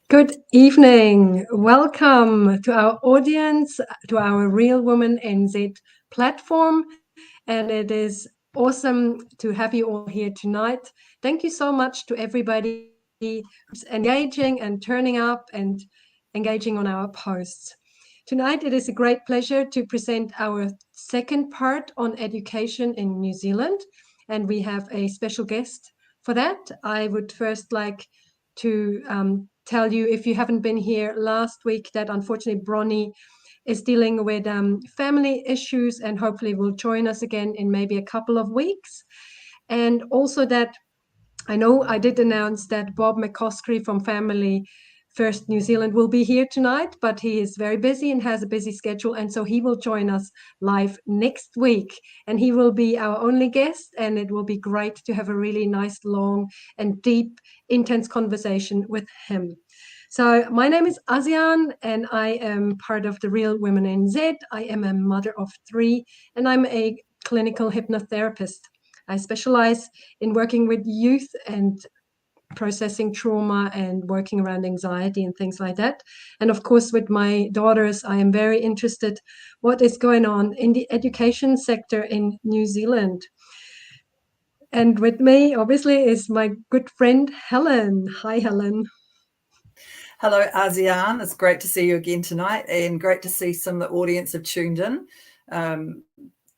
Good evening. Welcome to our audience, to our Real Woman NZ platform. And it is awesome to have you all here tonight. Thank you so much to everybody who's engaging and turning up and engaging on our posts. Tonight, it is a great pleasure to present our second part on education in New Zealand. And we have a special guest for that. I would first like to tell you, if you haven't been here last week, that unfortunately Bronnie is dealing with family issues and hopefully will join us again in maybe a couple of weeks. And also that I know I did announce that Bob McCoskrie from Family First New Zealand will be here tonight, but he is very busy and has a busy schedule. And so he will join us live next week. And he will be our only guest. And it will be great to have a really nice, long, and deep, intense conversation with him. So my name is Azian, and I am part of the Real Women NZ. I am a mother of 3, and I'm a clinical hypnotherapist. I specialize in working with youth and processing trauma and working around anxiety and things like that. And of course, with my daughters, I am very interested what is going on in the education sector in New Zealand. And with me, obviously, is my good friend, Helen. Hi, Helen. Hello, Azian. It's great to see you again tonight, and great to see some of the audience have tuned in.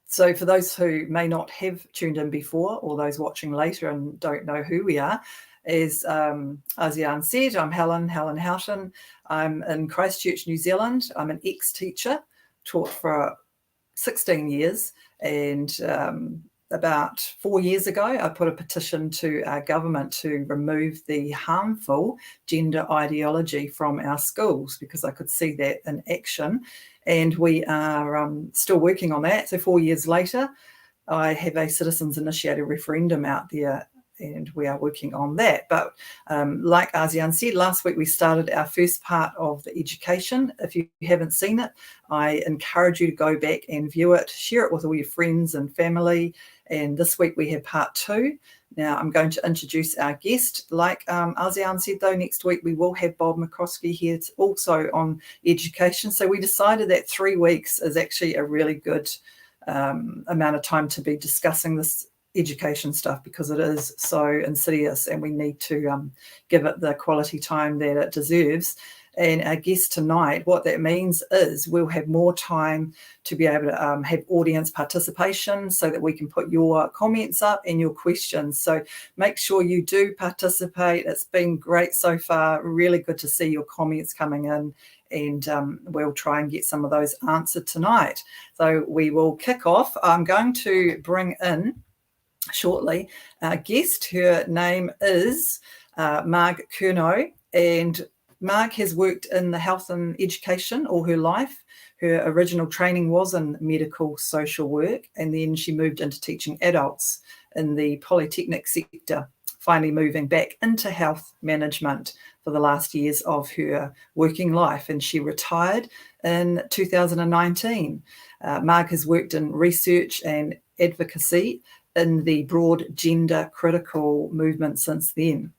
So for those who may not have tuned in before, or those watching later and don't know who we are, as Azian said, I'm Helen Houghton. I'm in Christchurch, New Zealand. I'm an ex-teacher, taught for 16 years, and about 4 years ago, I put a petition to our government to remove the harmful gender ideology from our schools, because I could see that in action. And we are still working on that. So 4 years later, I have a citizens initiated referendum out there, and we are working on that. But like Azian said, last week we started our first part of the education. If you haven't seen it, I encourage you to go back and view it, share it with all your friends and family. And this week we have part 2. Now I'm going to introduce our guest. Like Azian said, though, next week we will have Bob McCoskrie here also on education. So we decided that 3 weeks is actually a really good amount of time to be discussing this education stuff, because it is so insidious and we need to give it the quality time that it deserves. And our guest tonight, what that means is we'll have more time to be able to have audience participation, so that we can put your comments up and your questions. So make sure you do participate. It's been great so far. Really good to see your comments coming in, and we'll try and get some of those answered tonight. So we will kick off. I'm going to bring in shortly our guest. Her name is Marg Curnow, and Marg has worked in the health and education all her life. Her original training was in medical social work, and then she moved into teaching adults in the polytechnic sector, finally moving back into health management for the last years of her working life, and she retired in 2019. Marg has worked in research and advocacy in the broad gender critical movement since then.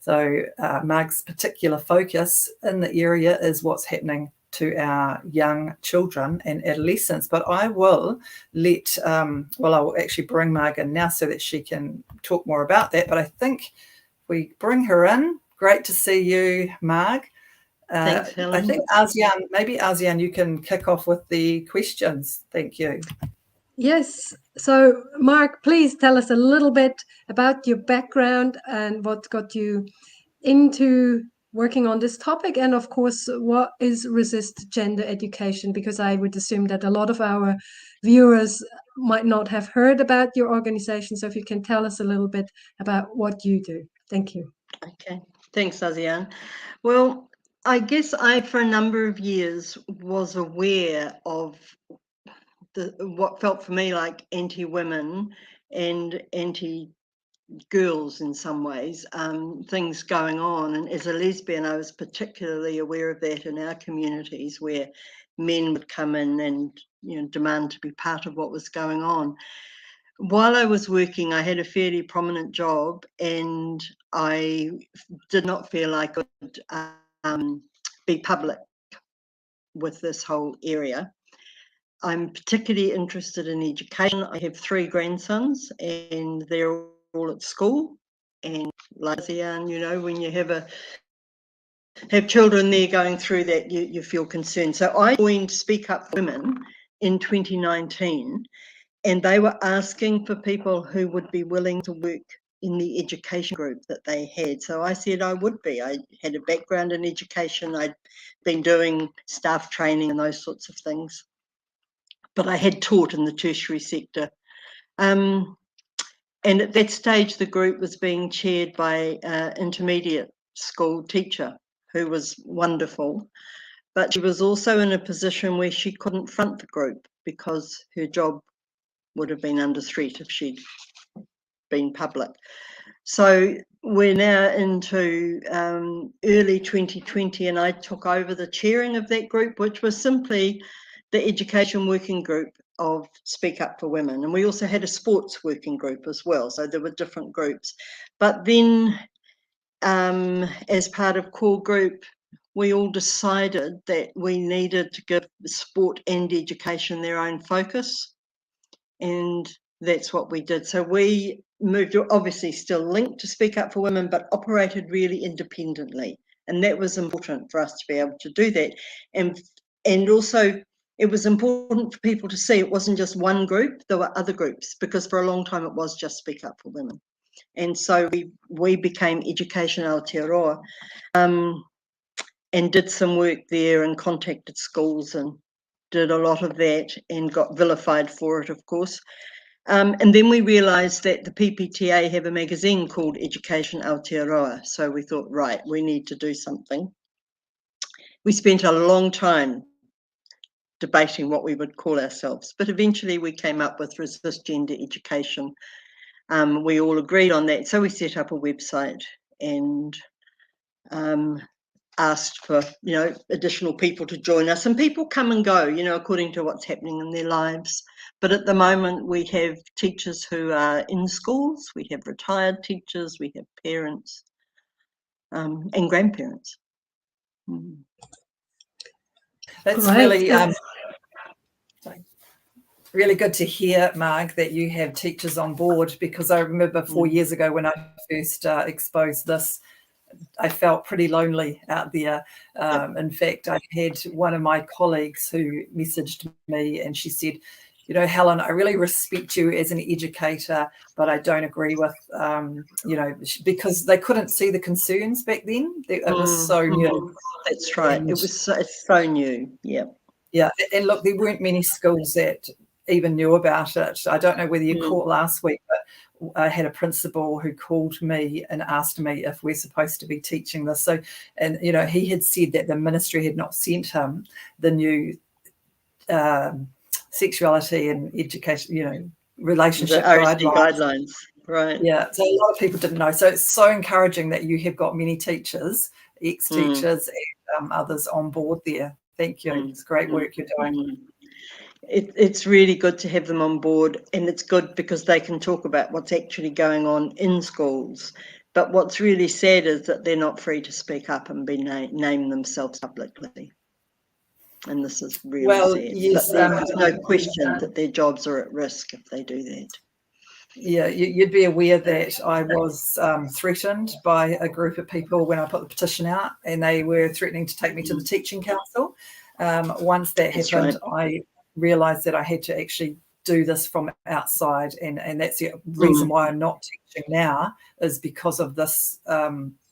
So Marg's particular focus in the area is what's happening to our young children and adolescents. But I will let, I will actually bring Marg in now so that she can talk more about that. But I think we bring her in. Great to see you, Marg. Thanks, Helen. I think Azian, you can kick off with the questions. Thank you. Yes. So, Marg, please tell us a little bit about your background and what got you into working on this topic, and of course, what is Resist Gender Education? Because I would assume that a lot of our viewers might not have heard about your organization. So if you can tell us a little bit about what you do. Thank you. Okay. Thanks, Azian. Well, I guess I, for a number of years, was aware of what felt for me like anti-women and anti-girls in some ways, things going on. And as a lesbian, I was particularly aware of that in our communities, where men would come in and demand to be part of what was going on. While I was working, I had a fairly prominent job, and I did not feel I could be public with this whole area. I'm particularly interested in education. I have 3 grandsons and they're all at school. And like you know, when you have children there going through that, you feel concerned. So I joined Speak Up for Women in 2019, and they were asking for people who would be willing to work in the education group that they had. So I said I would be. I had a background in education. I'd been doing staff training and those sorts of things, but I had taught in the tertiary sector. And at that stage, the group was being chaired by an intermediate school teacher who was wonderful, but she was also in a position where she couldn't front the group because her job would have been under threat if she'd been public. So we're now into early 2020, and I took over the chairing of that group, which was simply the education working group of Speak Up for Women. And we also had a sports working group as well. So there were different groups. But then as part of core group, we all decided that we needed to give sport and education their own focus. And that's what we did. So we moved, obviously still linked to Speak Up for Women, but operated really independently. And that was important for us to be able to do that. And also, it was important for people to see it wasn't just one group, there were other groups, because for a long time it was just Speak Up for Women. And so we became Education Aotearoa, and did some work there and contacted schools and did a lot of that and got vilified for it, of course. And then we realised that the PPTA have a magazine called Education Aotearoa. So we thought, right, we need to do something. We spent a long time debating what we would call ourselves, but eventually we came up with Resist Gender Education. We all agreed on that. So we set up a website and asked for, you know, additional people to join us, and people come and go, you know, according to what's happening in their lives. But at the moment we have teachers who are in schools, we have retired teachers, we have parents and grandparents. That's Great. really good to hear, Marg, that you have teachers on board, because I remember 4 years ago when I first exposed this, I felt pretty lonely out there. In fact, I had one of my colleagues who messaged me and she said, you know, Helen, I really respect you as an educator, but I don't agree with, you know, because they couldn't see the concerns back then. It was so new. That's right. And it's so new. Yeah. Yeah. And look, there weren't many schools that even knew about it. I don't know whether you caught last week, but I had a principal who called me and asked me if we're supposed to be teaching this. So, and, you know, he had said that the ministry had not sent him the new sexuality and education, you know, relationship guidelines. Right. Yeah. So a lot of people didn't know. So it's so encouraging that you have got many teachers, ex-teachers and others on board there. Thank you. It's great work you're doing. It's really good to have them on board, and it's good because they can talk about what's actually going on in schools. But what's really sad is that they're not free to speak up and name themselves publicly. And this is really sad. Yes, but there's no question that their jobs are at risk if they do that. Yeah, you'd be aware that I was threatened by a group of people when I put the petition out, and they were threatening to take me to the Teaching Council. Once that happened, I realised that I had to actually do this from outside, and that's the reason why I'm not teaching now, is because of this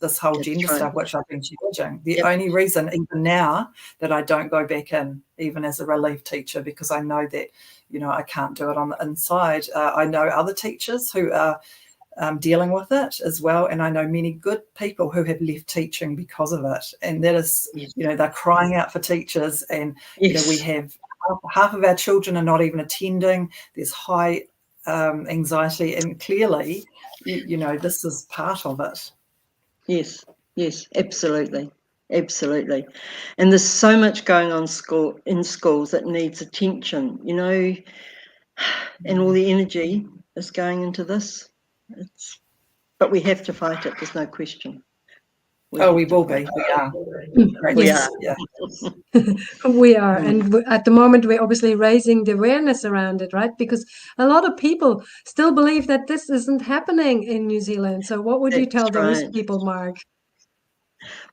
this whole gender stuff, which I've been challenging. The only reason even now that I don't go back in, even as a relief teacher, because I know that, you know, I can't do it on the inside. I know other teachers who are dealing with it as well, and I know many good people who have left teaching because of it, and that is, you know, they're crying out for teachers, and you know, we have half of our children are not even attending. There's high anxiety, and clearly, you know, this is part of it. Yes, absolutely. And there's so much going on in schools that needs attention, you know, and all the energy is going into this. But we have to fight it, there's no question. We will be. We are. Yes. Yeah. We are, and at the moment we're obviously raising the awareness around it, right? Because a lot of people still believe that this isn't happening in New Zealand. So what would you tell those people, Mark?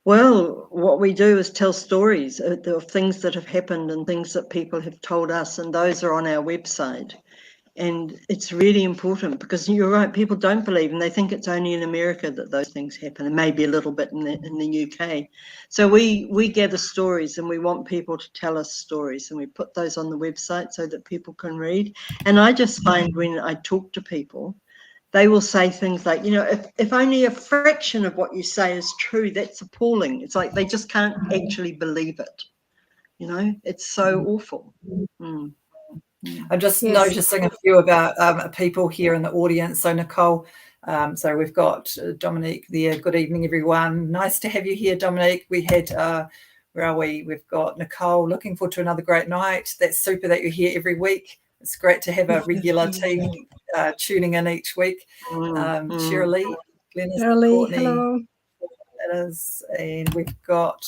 Well, what we do is tell stories of things that have happened and things that people have told us, and those are on our website. And it's really important because you're right, people don't believe, and they think it's only in America that those things happen, and maybe a little bit in the UK. So we gather stories, and we want people to tell us stories, and we put those on the website so that people can read. And I just find when I talk to people, they will say things like, you know, if only a fraction of what you say is true, that's appalling. It's like they just can't actually believe it. You know, it's so awful. Mm. I'm just noticing a few of our people here in the audience. So Nicole, so we've got Dominique there. Good evening, everyone. Nice to have you here, Dominique. We had, where are we? We've got Nicole. Looking forward to another great night. That's super that you're here every week. It's great to have a regular team tuning in each week. Shirley, Glenys, Courtney, hello. That is, and we've got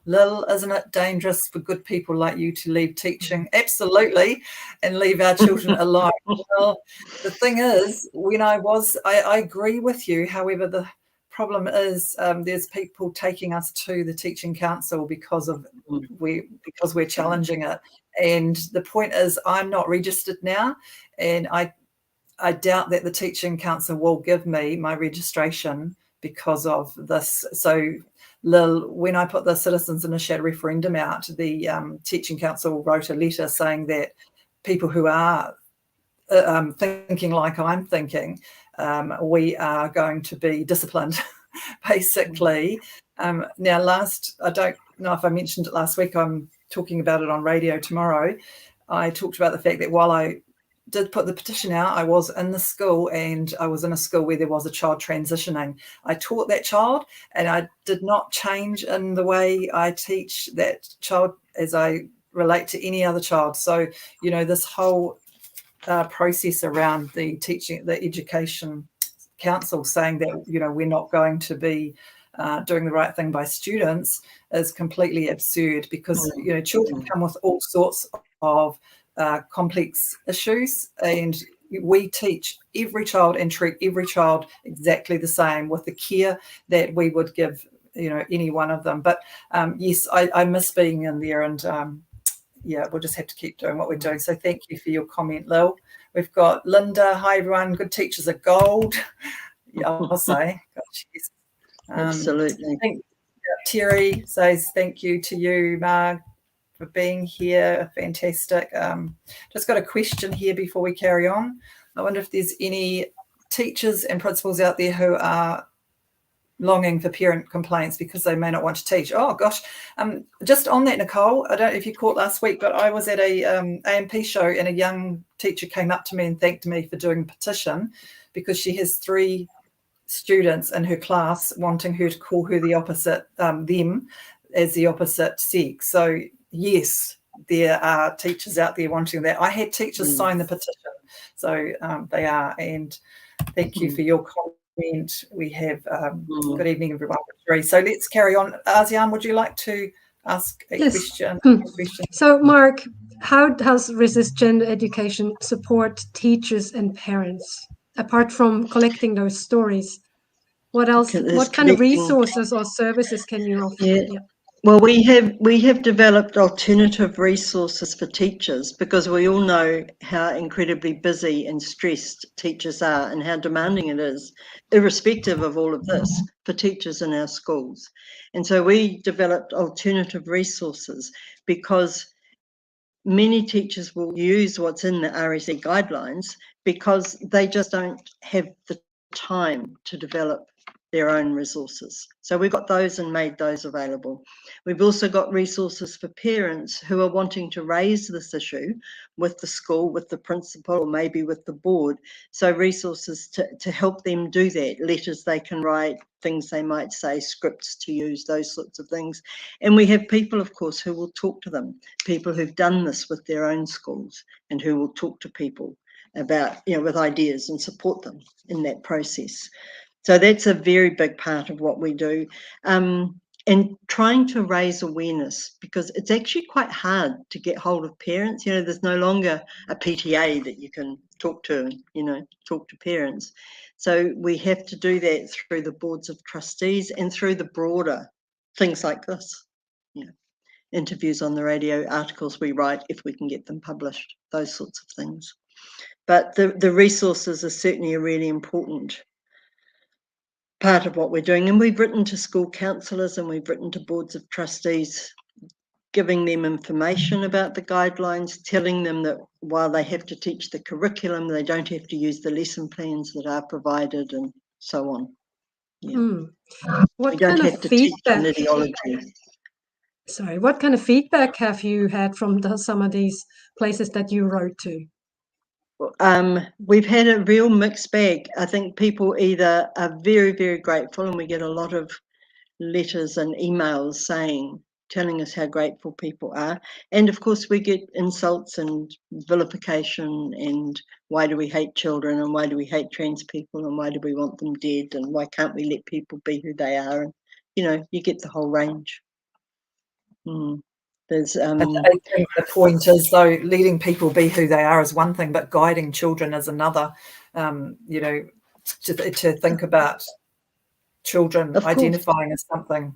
Lil, isn't it dangerous for good people like you to leave teaching? Absolutely, and leave our children alone. Well, the thing is, when I agree with you. However, the problem is there's people taking us to the teaching council because we're challenging it. And the point is, I'm not registered now, and I doubt that the teaching council will give me my registration because of this. So Lil, when I put the Citizens Initiated referendum out, the teaching council wrote a letter saying that people who are thinking like I'm thinking, we are going to be disciplined, basically. Now, I don't know if I mentioned it last week, I'm talking about it on radio tomorrow. I talked about the fact that while I did put the petition out, I was in the school, and I was in a school where there was a child transitioning. I taught that child, and I did not change in the way I teach that child as I relate to any other child. So, you know, this whole process around the education council saying that, you know, we're not going to be doing the right thing by students is completely absurd, because, you know, children come with all sorts of complex issues, and we teach every child and treat every child exactly the same with the care that we would give, you know, any one of them. But yes, I miss being in there, and yeah, we'll just have to keep doing what we're doing. So thank you for your comment, Lil. We've got Linda. Hi everyone, good teachers are gold. Yeah, I'll say. Gosh, yes. Absolutely. Terry says thank you to you, Marg, for being here. Fantastic. Just got a question here before we carry on. I wonder if there's any teachers and principals out there who are longing for parent complaints because they may not want to teach. Oh gosh, just on that, Nicole, I don't know if you caught last week, but I was at a AMP show, and a young teacher came up to me and thanked me for doing a petition because she has 3 students in her class wanting her to call her the opposite, them as the opposite sex. So yes, there are teachers out there wanting that. I had teachers sign the petition, so they are. And thank you for your comment. We have good evening, everyone. So let's carry on. Azian, would you like to ask a question? So, Mark, how does Resist Gender Education support teachers and parents, apart from collecting those stories? What else? What kind of resources or services can you offer? Yeah. Well, we have developed alternative resources for teachers, because we all know how incredibly busy and stressed teachers are, and how demanding it is, irrespective of all of this, for teachers in our schools. And so we developed alternative resources, because many teachers will use what's in the RSE guidelines because they just don't have the time to develop their own resources. So we've got those and made those available. We've also got resources for parents who are wanting to raise this issue with the school, with the principal, or maybe with the board. So resources to help them do that, letters they can write, things they might say, scripts to use, those sorts of things. And we have people, of course, who will talk to them, people who've done this with their own schools, and who will talk to people about, you know, with ideas and support them in that process. So that's a very big part of what we do. And trying to raise awareness, because it's actually quite hard to get hold of parents. You know, there's no longer a PTA that you can talk to, you know, talk to parents. So we have to do that through the boards of trustees and through the broader things like this, you know, interviews on the radio, articles we write, if we can get them published, those sorts of things. But the resources are certainly a really important part of what we're doing. And we've written to school counsellors and we've written to boards of trustees, giving them information about the guidelines, telling them that while they have to teach the curriculum, they don't have to use the lesson plans that are provided, and so on. Yeah. What we don't kind have of to teach an feedback? ideology. Sorry, what kind of feedback have you had from some of these places that you wrote to? We've had a real mixed bag. I think people either are very, very grateful, and we get a lot of letters and emails telling us how grateful people are. And of course, we get insults and vilification and why do we hate children and why do we hate trans people and why do we want them dead and why can't we let people be who they are? And, you know, you get the whole range. There's I think the point is, though, letting people be who they are is one thing, but guiding children is another. You know, to think about children identifying as something.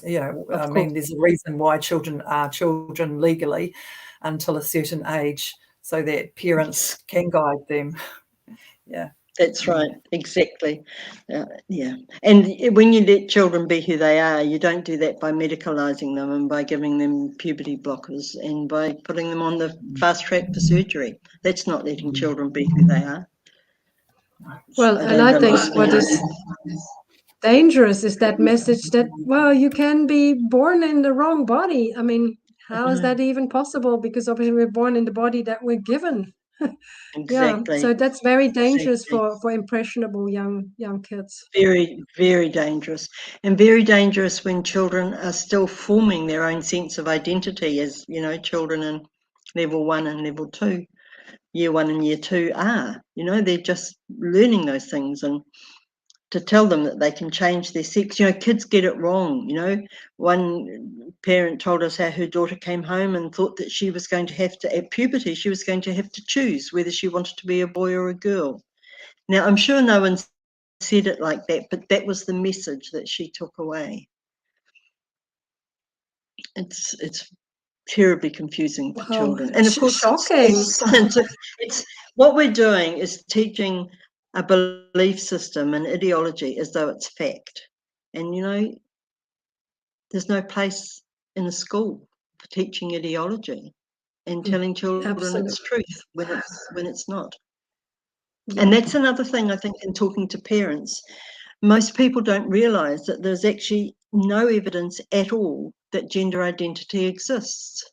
You know, I mean, there's a reason why children are children legally until a certain age, so that parents can guide them. Yeah. That's right, exactly. Yeah. And when you let children be who they are, you don't do that by medicalising them and by giving them puberty blockers and by putting them on the fast track for surgery. That's not letting children be who they are. Well, I think what is dangerous is that message that, well, you can be born in the wrong body. I mean, how is that even possible? Because obviously we're born in the body that we're given. Exactly. Yeah, so that's very dangerous for impressionable young kids. Very, very dangerous, and very dangerous when children are still forming their own sense of identity, as you know, children in level 1 and level 2, year 1 and year 2 are. You know, they're just learning those things, and to tell them that they can change their sex, you know, kids get it wrong. You know, one parent told us how her daughter came home and thought that she was going to have to, at puberty, she was going to have to choose whether she wanted to be a boy or a girl. Now, I'm sure no one said it like that, but that was the message that she took away. It's terribly confusing for children, and of course, shocking. It's what we're doing is teaching a belief system and ideology as though it's fact, and you know, there's no place in a school for teaching ideology and telling children it's truth when it's not. Yeah. And that's another thing I think in talking to parents. Most people don't realise that there's actually no evidence at all that gender identity exists.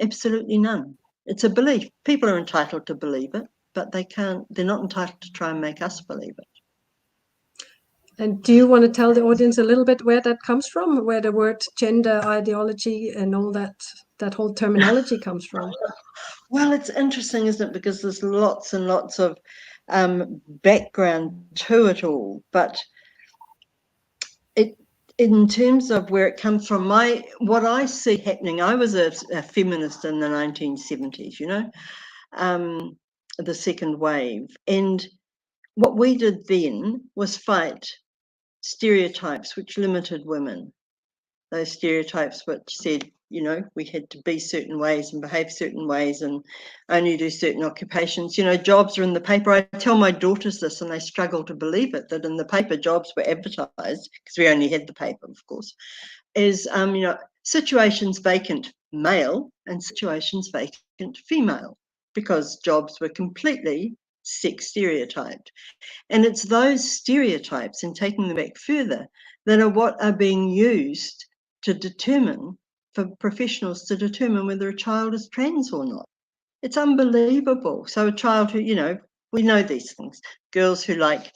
Absolutely none. It's a belief. People are entitled to believe it, but they're not entitled to try and make us believe it. And do you want to tell the audience a little bit where that comes from, where the word gender ideology and all that whole terminology comes from? Well, it's interesting, isn't it? Because there's lots and lots of background to it all, but in terms of where it comes from, what I see happening, I was a feminist in the 1970s, you know, the second wave. And what we did then was fight stereotypes which limited women. Those stereotypes which said, you know, we had to be certain ways and behave certain ways and only do certain occupations. You know, jobs are in the paper. I tell my daughters this and they struggle to believe it, that in the paper jobs were advertised, because we only had the paper, of course, is, you know, situations vacant male and situations vacant female, because jobs were completely sex stereotyped. And it's those stereotypes, and taking them back further, that are what are being used to determine, for professionals to determine whether a child is trans or not. It's unbelievable. So a child who, you know, we know these things, girls who like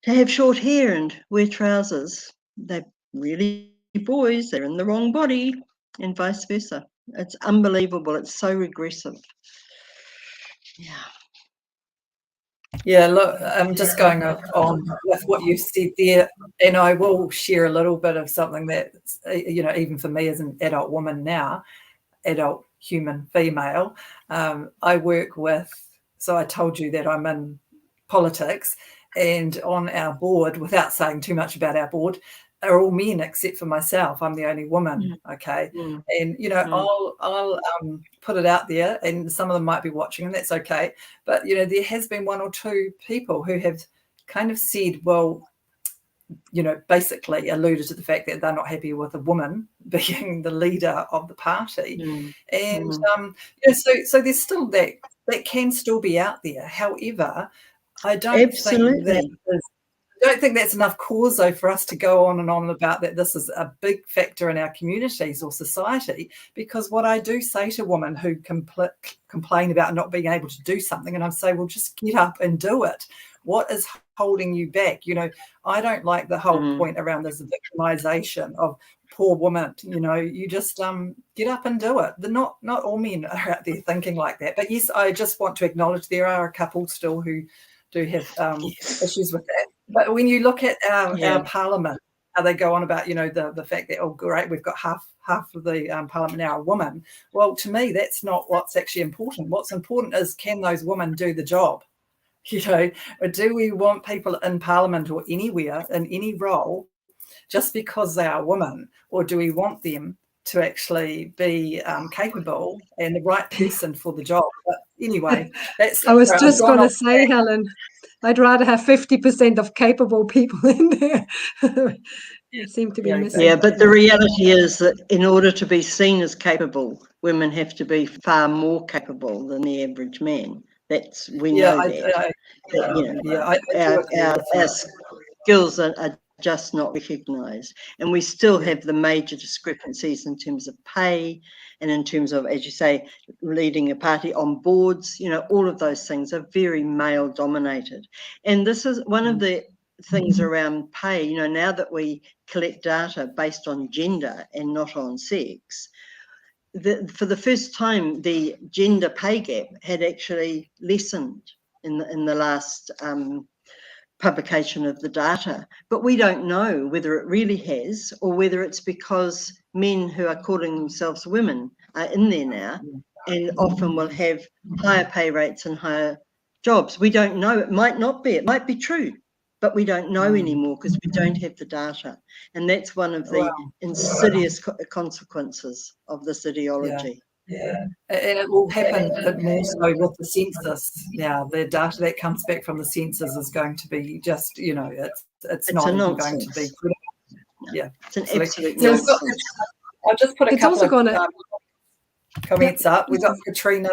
to have short hair and wear trousers, they're really boys, they're in the wrong body, and vice versa. It's unbelievable. It's so regressive. Yeah. Yeah, look, I'm just going on with what you said there, and I will share a little bit of something that, even for me as an adult woman now, adult human female, I work with, so I told you that I'm in politics, and on our board, without saying too much about our board, are all men except for myself. I'm the only woman, okay? And, I'll put it out there, and some of them might be watching, and that's okay. But, there has been one or two people who have kind of said, well, basically alluded to the fact that they're not happy with a woman being the leader of the party. And, so there's still that can still be out there. However, I don't think that's enough cause, though, for us to go on and on about that this is a big factor in our communities or society, because what I do say to women who complain about not being able to do something, and I say, well, just get up and do it. What is holding you back? I don't like the whole point around this victimization of poor woman. You just get up and do it. Not all men are out there thinking like that. But yes, I just want to acknowledge there are a couple still who do have issues with that. But when you look at our parliament, how they go on about, the fact that, oh, great, we've got half of the parliament now are women. Well, to me, that's not what's actually important. What's important is, can those women do the job? Or do we want people in parliament or anywhere in any role just because they are women, or do we want them to actually be capable and the right person for the job? But anyway, I was just going to say, Helen, I'd rather have 50% of capable people in there. They seem to be missing. Yeah, but the reality is that in order to be seen as capable, women have to be far more capable than the average man. We know that. Our skills are just not recognised, and we still have the major discrepancies in terms of pay and in terms of, as you say, leading a party on boards. All of those things are very male dominated, and this is one of the things around pay. Now that we collect data based on gender and not on sex, for the first time, the gender pay gap had actually lessened in the last publication of the data. But we don't know whether it really has, or whether it's because men who are calling themselves women are in there now and often will have higher pay rates and higher jobs. We don't know. It might not be. It might be true, but we don't know anymore because we don't have the data. And that's one of the insidious consequences of this ideology. Yeah, and it will happen more so with the census now. The data that comes back from the census is going to be just, it's not even going to be credible. Yeah, it's an absolute nonsense. I'll just put a couple of comments up. We've got Katrina.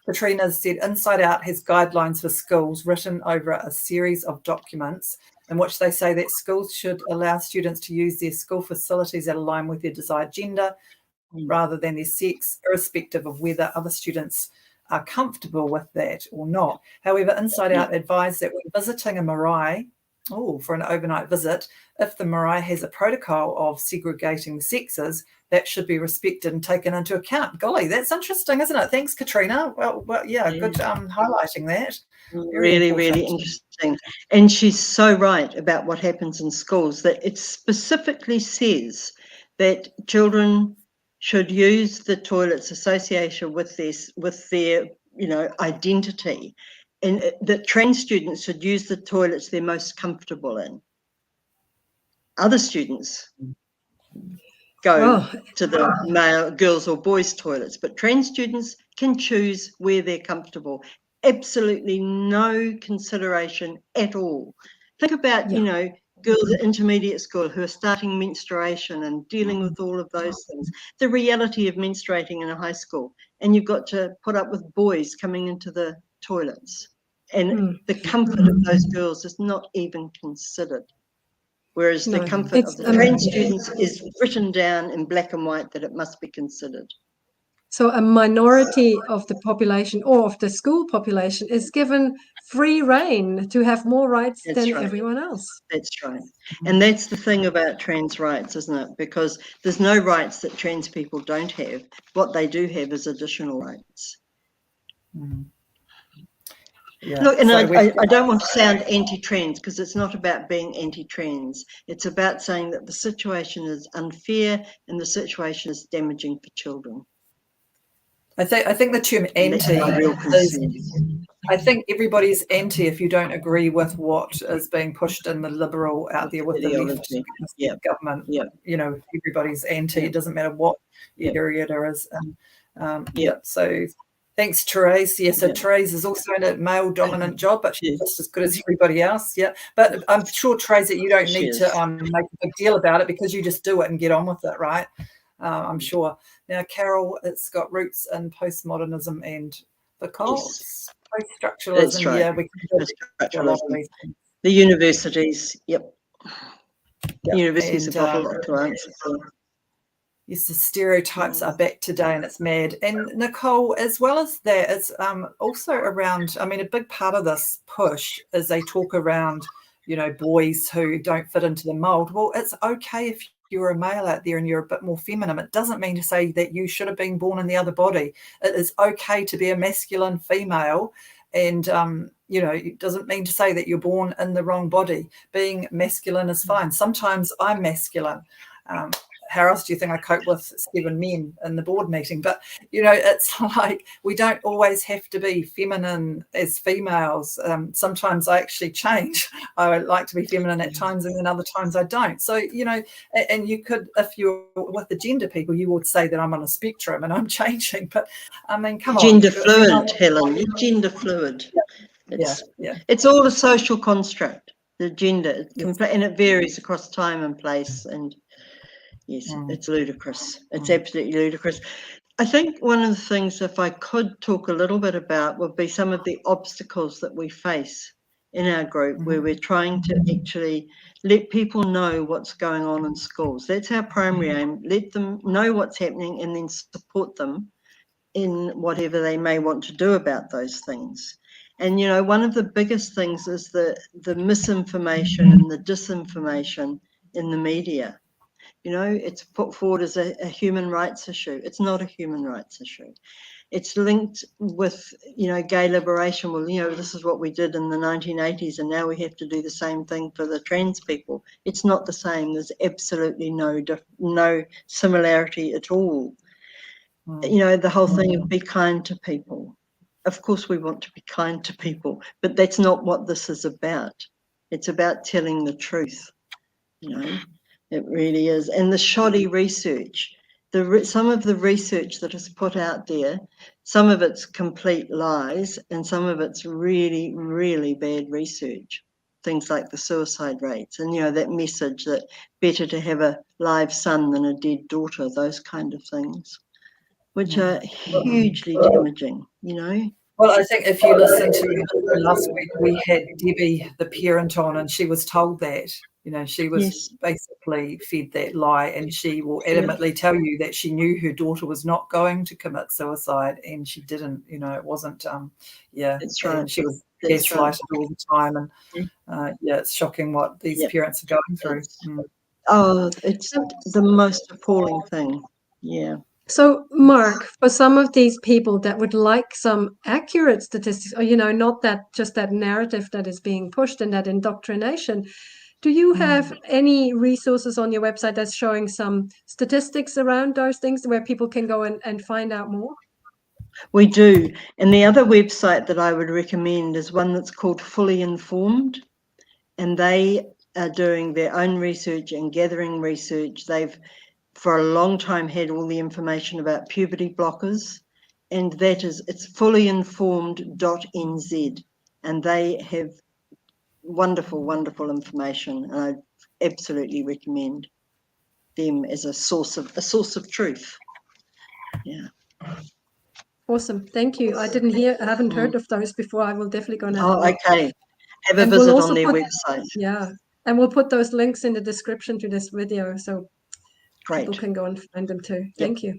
Katrina said, Inside Out has guidelines for schools written over a series of documents in which they say that schools should allow students to use their school facilities that align with their desired gender rather than their sex, irrespective of whether other students are comfortable with that or not. However, Inside Out advised that when visiting a marae, for an overnight visit, if the marae has a protocol of segregating the sexes, that should be respected and taken into account. Golly, that's interesting, isn't it? Thanks, Katrina. Well, good highlighting that. Really interesting. And she's so right about what happens in schools, that it specifically says that children should use the toilets associated with their identity, and that trans students should use the toilets they're most comfortable in. Other students go to the male girls or boys toilets, but trans students can choose where they're comfortable. Absolutely no consideration at all. Think about girls at intermediate school who are starting menstruation and dealing with all of those things, the reality of menstruating in a high school, and you've got to put up with boys coming into the toilets, and the comfort of those girls is not even considered, whereas the comfort of the trans students is written down in black and white that it must be considered. So a minority of the population, or of the school population, is given free rein to have more rights than everyone else. That's right. And that's the thing about trans rights, isn't it? Because there's no rights that trans people don't have. What they do have is additional rights. Yeah. Look, and So I don't want to sound anti-trans, because it's not about being anti-trans. It's about saying that the situation is unfair and the situation is damaging for children. I think the term And that's my real concern. I think everybody's anti if you don't agree with what is being pushed in the liberal out there with the left government. Yeah. You know, everybody's anti. It doesn't matter what area there is. So thanks, Therese. Yeah, so Therese is also in a male-dominant job, but she's just as good as everybody else. Yeah, but I'm sure, Therese, that you don't need to make a big deal about it, because you just do it and get on with it, right? I'm sure. Now, Carol, it's got roots in postmodernism and the cults. Post-structuralism. That's right. Yeah, we can do a lot of these things. The universities, The universities have got a lot to answer for. Yes, the stereotypes are back today, and it's mad. And Nicole, as well as that, it's also around, I mean, a big part of this push is they talk around, you know, boys who don't fit into the mold. Well, it's okay if you're a male out there and you're a bit more feminine. It doesn't mean to say that you should have been born in the other body. It is okay to be a masculine female, and you know, it doesn't mean to say that you're born in the wrong body. Being masculine is fine. Sometimes I'm masculine. How else do you think I cope with 7 men in the board meeting? But, you know, it's like we don't always have to be feminine as females. Sometimes I actually change. I like to be feminine at times, and then other times I don't. So, you know, and you could, if you're with the gender people, you would say that I'm on a spectrum and I'm changing. But, I mean, come on. Gender fluid, Helen. You're gender fluid. It's all a social construct, the gender. And it varies across time and place. And it's ludicrous. It's absolutely ludicrous. I think one of the things, if I could talk a little bit about, would be some of the obstacles that we face in our group, where we're trying to actually let people know what's going on in schools. That's our primary aim. Let them know what's happening and then support them in whatever they may want to do about those things. And, you know, one of the biggest things is the misinformation and the disinformation in the media. You know, it's put forward as a human rights issue. It's not a human rights issue. It's linked with, you know, gay liberation. Well, you know, this is what we did in the 1980s, and now we have to do the same thing for the trans people. It's not the same. There's absolutely no similarity at all. You know, the whole thing of be kind to people. Of course we want to be kind to people, but that's not what this is about. It's about telling the truth, you know. It really is. And the shoddy research, some of the research that is put out there, some of it's complete lies and some of it's really, really bad research. Things like the suicide rates and, you know, that message that better to have a live son than a dead daughter, those kind of things, which are hugely damaging, you know. Well, I think if you listen to last week, we had Debbie, the parent, on, and she was told that, you know, she was basically fed that lie, and she will adamantly tell you that she knew her daughter was not going to commit suicide, and she didn't. You know, it wasn't. That's right. And she was gaslighted all the time, and it's shocking what these parents are going through. It's the most appalling thing. Yeah. So, Mark, for some of these people that would like some accurate statistics, or, you know, not that just that narrative that is being pushed and that indoctrination, do you have any resources on your website that's showing some statistics around those things where people can go and find out more? We do. And the other website that I would recommend is one that's called Fully Informed. And they are doing their own research and gathering research. They've for a long time had all the information about puberty blockers, and it's fullyinformed.nz, and they have wonderful, wonderful information, and I absolutely recommend them as a source of truth. Yeah. Awesome. Thank you. I haven't heard of those before. I will definitely go and have a look. Okay. Have a visit on their website. Yeah. And we'll put those links in the description to this video, so great. People can go and find them too. Thank you.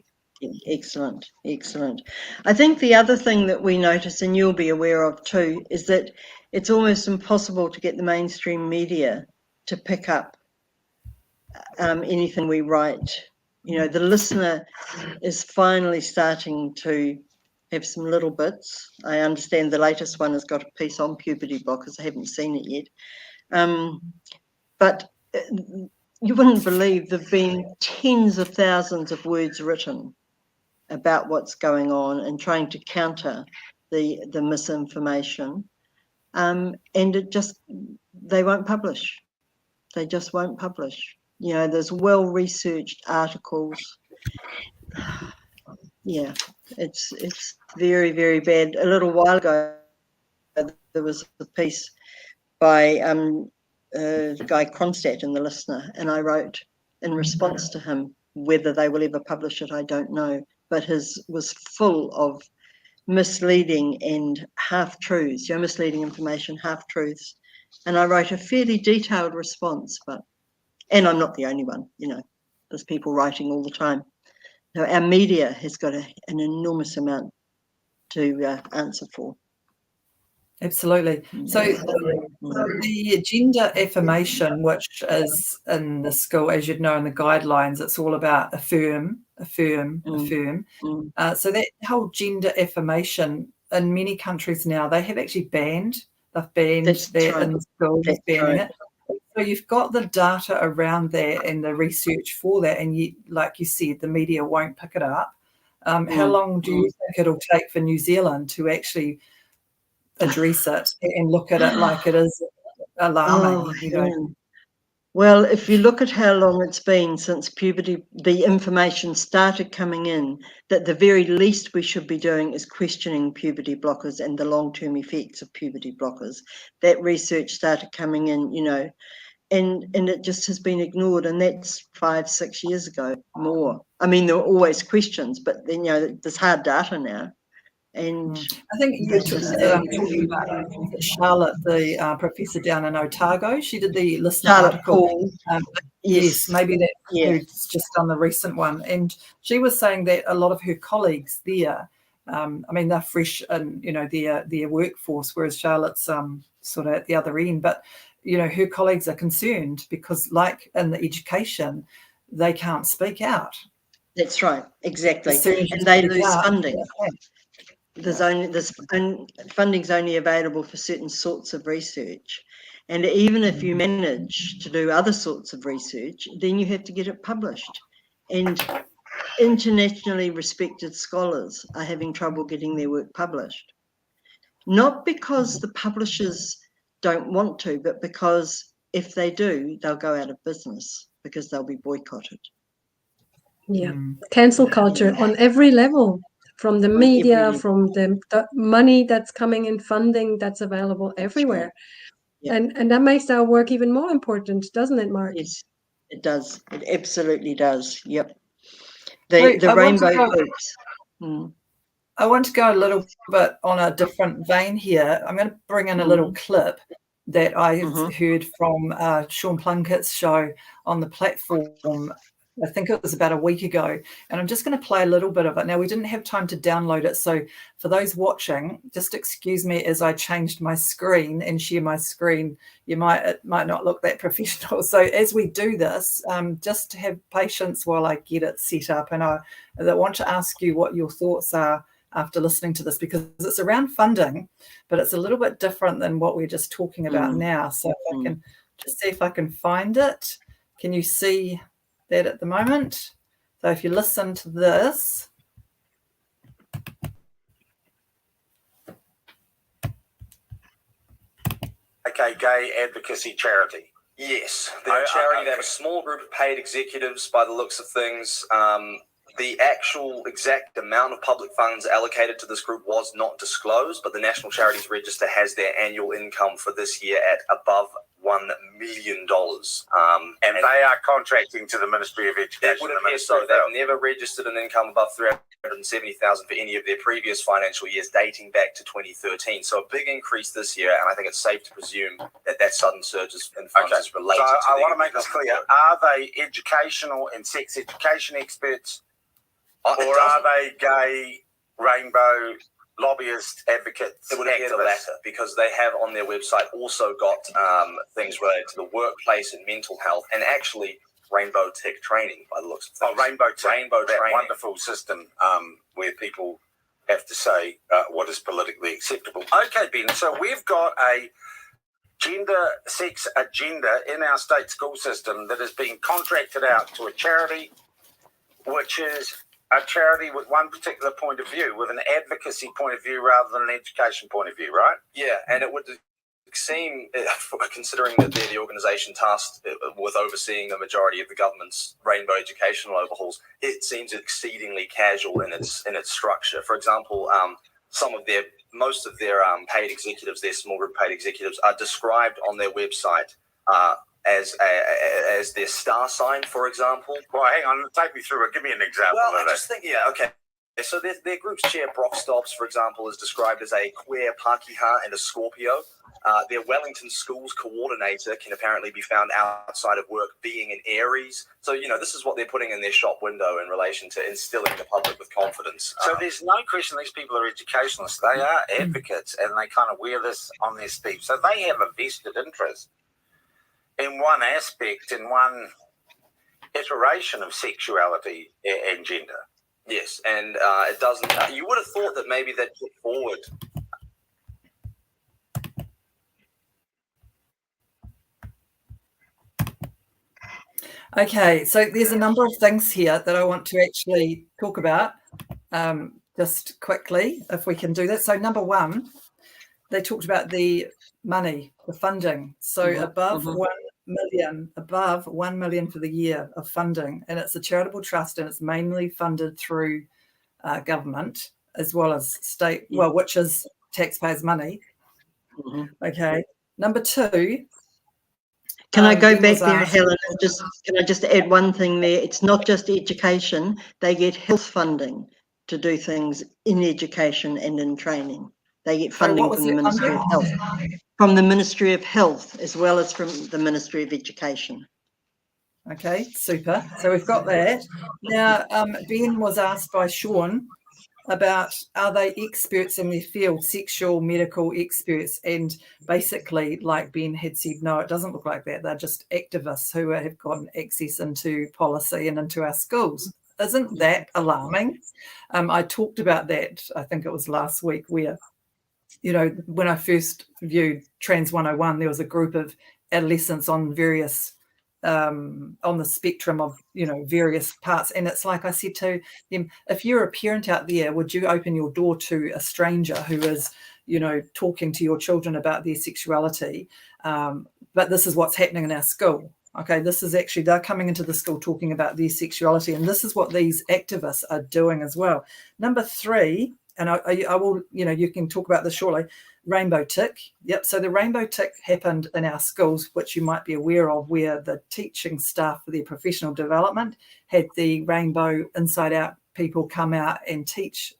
Excellent. Excellent. I think the other thing that we notice, and you'll be aware of too, is that it's almost impossible to get the mainstream media to pick up anything we write. You know, the listener is finally starting to have some little bits. I understand the latest one has got a piece on puberty blockers. I haven't seen it yet. But you wouldn't believe there've been tens of thousands of words written about what's going on and trying to counter the misinformation. And they won't publish. They just won't publish. There's well-researched articles. Yeah, it's very, very bad. A little while ago, there was a piece by Guy Kronstadt in The Listener, and I wrote in response to him. Whether they will ever publish it, I don't know. But his was full of misleading and half-truths, misleading information, half-truths. And I wrote a fairly detailed response, and I'm not the only one, there's people writing all the time. Now, our media has got an enormous amount to answer for. Absolutely. So the gender affirmation, which is in the school, as you'd know, in the guidelines, it's all about affirm. So that whole gender affirmation in many countries now, they have actually banned. They've banned that in the schools, banning it. So you've got the data around that and the research for that, and yet, like you said, the media won't pick it up. How long do you think it'll take for New Zealand to actually address it and look at it like it is alarming? Well, if you look at how long it's been since puberty, the information started coming in, that the very least we should be doing is questioning puberty blockers and the long-term effects of puberty blockers. That research started coming in, and it just has been ignored, and that's 5-6 years ago, more. I mean, there were always questions, but then, there's hard data now. And I think you were talking about Charlotte, the professor down in Otago. She did the listener article. Yes, maybe that's just on the recent one. And she was saying that a lot of her colleagues there, they're fresh in, their workforce, whereas Charlotte's sort of at the other end. But, her colleagues are concerned because, like in the education, they can't speak out. That's right, exactly. And they lose funding. Funding's only available for certain sorts of research, and even if you manage to do other sorts of research, then you have to get it published. And internationally respected scholars are having trouble getting their work published, not because the publishers don't want to, but because if they do, they'll go out of business because they'll be boycotted. Cancel culture on every level. From the media, from the money that's coming in, funding that's available everywhere. Right. And that makes our work even more important, doesn't it, Mark? Yes, it does. It absolutely does. Yep. The rainbow groups. I want to go a little bit on a different vein here. I'm going to bring in a little clip that I heard from Sean Plunkett's show on the platform. I think it was about a week ago, and I'm just going to play a little bit of it. Now, we didn't have time to download it, so for those watching, just excuse me as I changed my screen and share my screen. It might not look that professional. So as we do this, just have patience while I get it set up, and I want to ask you what your thoughts are after listening to this, because it's around funding, but it's a little bit different than what we're just talking about now. So if I can just see if I can find it. Can you see that at the moment? So if you listen to this. Okay, gay advocacy charity. Yes, they're a charity. They have a small group of paid executives by the looks of things. The actual exact amount of public funds allocated to this group was not disclosed, but the National Charities Register has their annual income for this year at above $1 million. And they are contracting to the Ministry of Education. That would appear so. They've never registered an income above $370,000 for any of their previous financial years dating back to 2013. So a big increase this year, and I think it's safe to presume that sudden surge in funds is related to I want to make this clear. Are they educational and sex education experts? Or are they gay, rainbow, lobbyist, advocates? It would appear the latter, because they have on their website also got things related to the workplace and mental health, and actually rainbow tech training by the looks of things. Rainbow tech, rainbow that training. Wonderful system where people have to say what is politically acceptable. Okay, Ben, so we've got a gender sex agenda in our state school system that has been contracted out to a charity, which is a charity with one particular point of view, with an advocacy point of view rather than an education point of view, right? Yeah, and it would seem, considering that they're the organisation tasked with overseeing the majority of the government's rainbow educational overhauls, it seems exceedingly casual in its structure. For example, most of their paid executives, their small group paid executives, are described on their website as their star sign, for example. Well, hang on, take me through it. Give me an example. Well, I just think, yeah, okay. So their group's chair, Brock Stobbs, for example, is described as a queer Pākehā and a Scorpio. Their Wellington Schools coordinator can apparently be found outside of work being an Aries. So, this is what they're putting in their shop window in relation to instilling the public with confidence. So there's no question these people are educationalists. They are advocates, and they kind of wear this on their sleeve. So they have a vested interest in one aspect, in one iteration of sexuality and gender. Yes, and it doesn't. You would have thought that maybe they'd put forward. Okay, so there's a number of things here that I want to actually talk about just quickly, if we can do that. So number one, they talked about the money, the funding. So above 1 million for the year of funding, and it's a charitable trust, and it's mainly funded through government as well as state, which is taxpayers' money. Okay, number two. Can I go back there, Helen? Can I just add one thing there? It's not just education; they get health funding to do things in education and in training. They get funding from the Ministry of Health, from the Ministry of Health, as well as from the Ministry of Education. Okay, super. So we've got that. Now, Ben was asked by Sean about, are they experts in their field, sexual medical experts? And basically, like Ben had said, no, it doesn't look like that. They're just activists who have gotten access into policy and into our schools. Isn't that alarming? I talked about that, I think it was last week, where, when I first viewed Trans 101, there was a group of adolescents on various on the spectrum of various parts, and it's like I said to them, if you're a parent out there, would you open your door to a stranger who is talking to your children about their sexuality, but this is what's happening in our school? Okay, this is actually, they're coming into the school talking about their sexuality, and this is what these activists are doing as well. Number three, and I will, you can talk about this shortly, rainbow tick. Yep, so the rainbow tick happened in our schools, which you might be aware of, where the teaching staff for their professional development had the rainbow inside out people come out and teach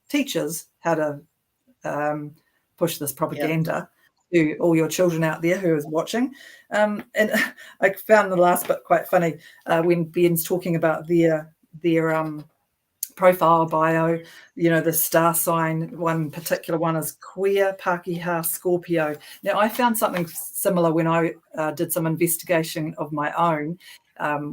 teachers how to push this propaganda to all your children out there who is watching. And I found the last bit quite funny when Ben's talking about their profile bio, the star sign, one particular one is queer Pākehā Scorpio. Now, I found something similar when I did some investigation of my own,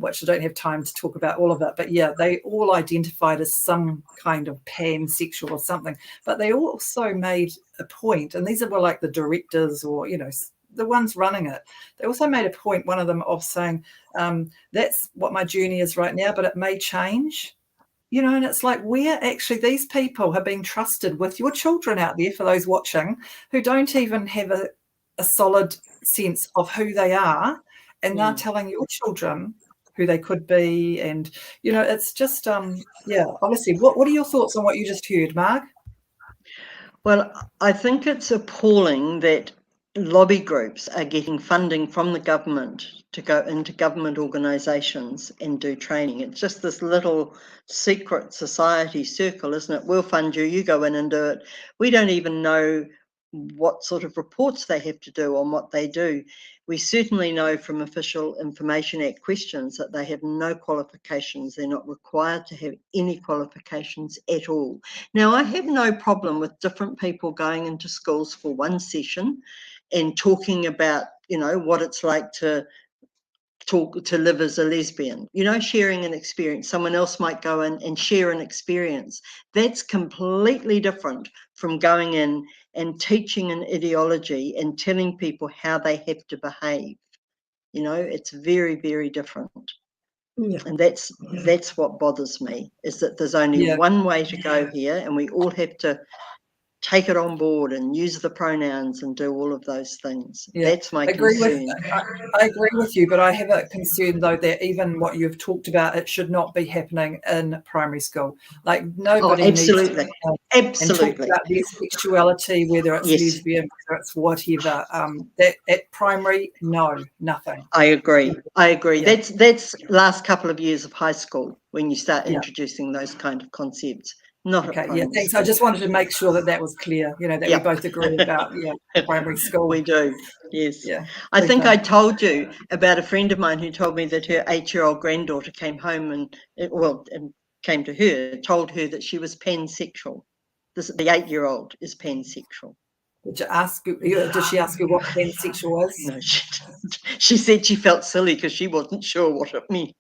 which I don't have time to talk about all of it, but yeah, they all identified as some kind of pansexual or something, but they also made a point, and these were like the directors or, the ones running it. They also made a point, one of them, of saying, that's what my journey is right now, but it may change. And it's like, where actually these people have been trusted with your children out there, for those watching, who don't even have a solid sense of who they are, and they're telling your children who they could be. And, it's just, obviously, what are your thoughts on what you just heard, Marg? Well, I think it's appalling that lobby groups are getting funding from the government to go into government organisations and do training. It's just this little secret society circle, isn't it? We'll fund you, you go in and do it. We don't even know what sort of reports they have to do on what they do. We certainly know from Official Information Act questions that they have no qualifications. They're not required to have any qualifications at all. Now, I have no problem with different people going into schools for one session and talking about, what it's like to to live as a lesbian, you know, sharing an experience. Someone else might go in and share an experience. That's completely different from going in and teaching an ideology and telling people how they have to behave. You know, it's very, very different. Yeah. And that's what bothers me, is that there's only one way to go here, and we all have to take it on board and use the pronouns and do all of those things. That's my concern. I agree with you, but I have a concern, though, that even what you've talked about, it should not be happening in primary school. Like, nobody needs to talk about their sexuality, whether it's lesbian, whether it's whatever. That at primary, no, nothing. I agree. Yeah. That's last couple of years of high school when you start introducing those kind of concepts. Not okay. Yeah. Thanks. School. I just wanted to make sure that was clear. You know, that we both agree about primary school. We do. Yes. Yeah. I think I told you about a friend of mine who told me that her 8-year-old granddaughter came home and came to her, told her that she was pansexual. The 8-year-old is pansexual. Did she ask you what pansexual was? No, she didn't. She said she felt silly because she wasn't sure what it meant.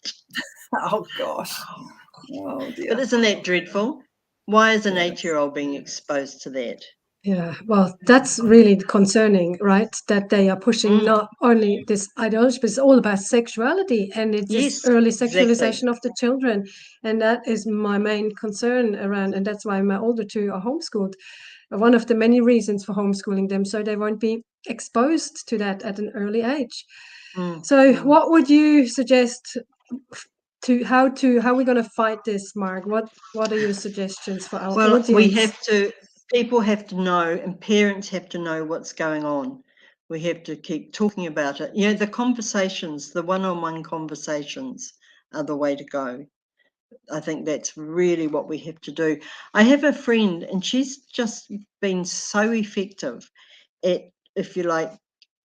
Oh gosh. Oh dear. But isn't that dreadful? Why is an 8-year-old being exposed to that? Yeah, well, that's really concerning, right? That they are pushing not only this ideology, but it's all about sexuality, and it's this early sexualization of the children. And that is my main concern around, and that's why my older two are homeschooled. One of the many reasons for homeschooling them, so they won't be exposed to that at an early age. So what would you suggest how we're going to fight this, Mark? What are your suggestions for our audience? People have to know, and parents have to know what's going on. We have to keep talking about it. You know, the conversations, the one-on-one conversations are the way to go. I think that's really what we have to do. I have a friend, and she's just been so effective at, if you like,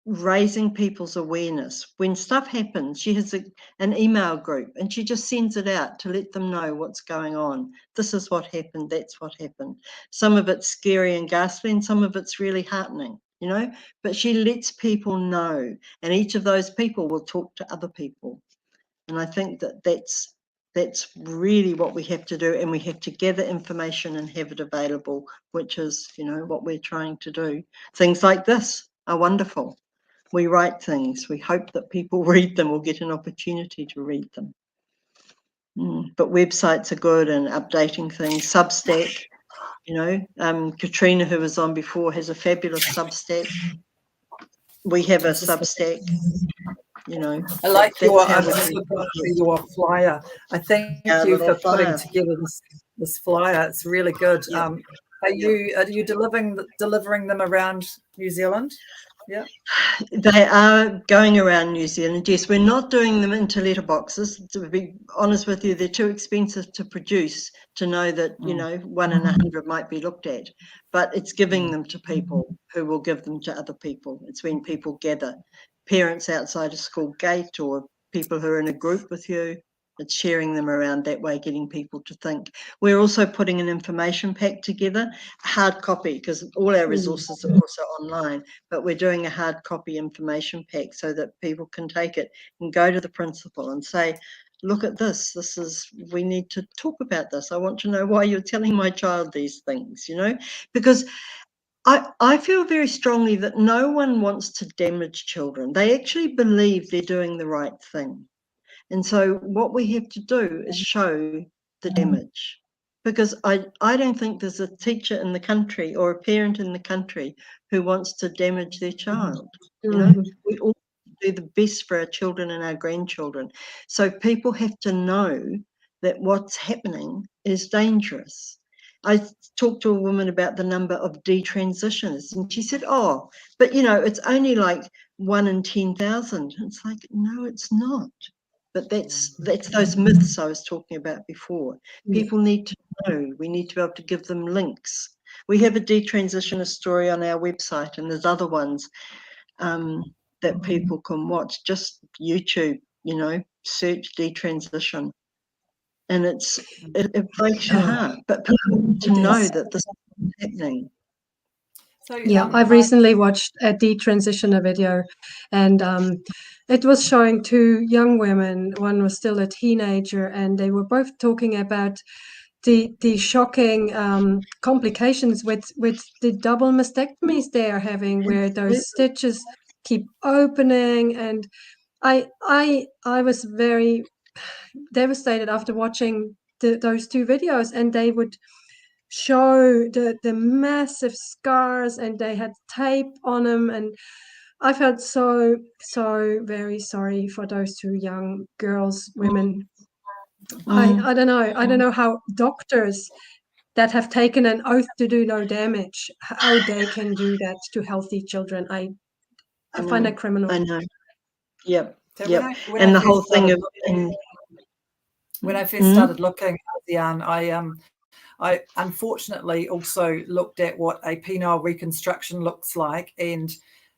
raising people's awareness. When stuff happens, she has an email group, and she just sends it out to let them know what's going on. This is what happened, that's what happened. Some of it's scary and ghastly, and some of it's really heartening, you know, but she lets people know, and each of those people will talk to other people. And I think that's really what we have to do, and we have to gather information and have it available, which is, you know, what we're trying to do. Things like this are wonderful. We write things. We hope that people read them or get an opportunity to read them. But websites are good, and updating things. Substack, you know, Katrina, who was on before, has a fabulous Substack. We have a Substack. You know, I like your flyer. I thank you for putting together this flyer. It's really good. Yeah. Are you delivering them around New Zealand? Yeah, they are going around New Zealand. Yes, we're not doing them into letterboxes. To be honest with you, they're too expensive to produce to know that, you know, 1 in 100 might be looked at. But it's giving them to people who will give them to other people. It's when people gather, parents outside a school gate, or people who are in a group with you. It's sharing them around that way, getting people to think. We're also putting an information pack together, hard copy, because all our resources are also online, but we're doing a hard copy information pack so that people can take it and go to the principal and say, look at this. We need to talk about this. I want to know why you're telling my child these things, you know, because I feel very strongly that no one wants to damage children. They actually believe they're doing the right thing. And so what we have to do is show the damage, because I don't think there's a teacher in the country or a parent in the country who wants to damage their child. You know, we all do the best for our children and our grandchildren. So people have to know that what's happening is dangerous. I talked to a woman about the number of detransitioners, and she said, oh, but you know, it's only like 1 in 10,000. It's like, no, it's not. But that's those myths I was talking about before. People need to know. We need to be able to give them links. We have a detransitioner story on our website, and there's other ones that people can watch. Just YouTube, you know, search detransition, and it breaks your heart. But people need to know that this is happening. So Yeah, I've recently watched a detransitioner video, and it was showing two young women. One was still a teenager, and they were both talking about the shocking complications with the double mastectomies they are having, where those stitches keep opening. And I was very devastated after watching those two videos, and they would show the massive scars, and they had tape on them, and I felt so very sorry for those two young girls, women. I don't know how doctors that have taken an oath to do no damage, how they can do that to healthy children. I find that criminal. I know. Yep. So Yep. when And I the whole first thing started of looking- when I first started looking at the I unfortunately also looked at what a penile reconstruction looks like, and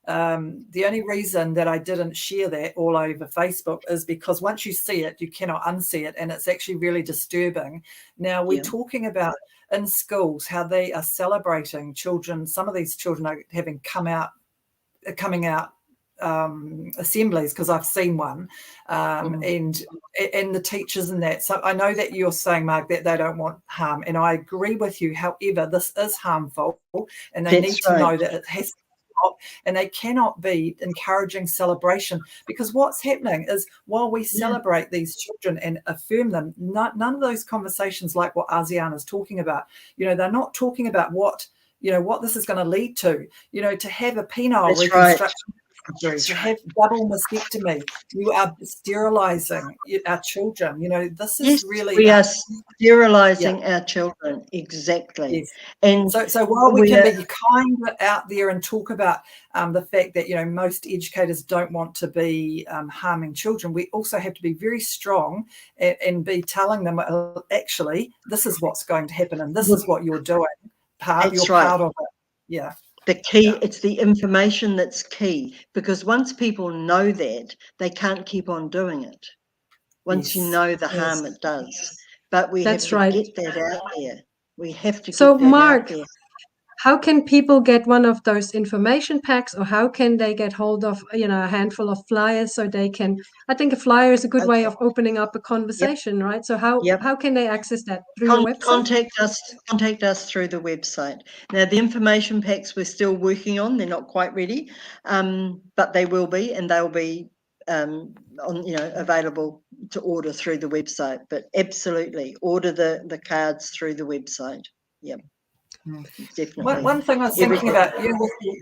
the only reason that I didn't share that all over Facebook is because once you see it, you cannot unsee it, and it's actually really disturbing. Now, we're talking about in schools how they are celebrating children. Some of these children are having coming out assemblies, because I've seen one, and the teachers and that. So I know that you're saying, Mark, that they don't want harm, and I agree with you. However, this is harmful, and they need to know that it has to stop, and they cannot be encouraging celebration, because what's happening is while we celebrate these children and affirm them, none of those conversations like what ASEAN is talking about, they're not talking about what this is going to lead to, to have a penile reconstruction. To have double mastectomy, you are sterilizing our children. This is really we are sterilizing our children, exactly. Yes. And so while we can be kind out there and talk about the fact that most educators don't want to be harming children, we also have to be very strong and be telling them, actually, this is what's going to happen, and this is what you're doing. Part of it. Yeah. The key, it's the information that's key, because once people know that, they can't keep on doing it. Once you know the harm it does. But we have to get that out there. We have to get that Mark, out there. How can people get one of those information packs, or how can they get hold of, a handful of flyers so they can, I think a flyer is a good way of opening up a conversation, right? So how can they access that? Through your website? Contact us through the website. Now, the information packs we're still working on. They're not quite ready, but they will be, and they'll be available to order through the website. But absolutely, order the cards through the website. Yep. Definitely. One thing I was thinking about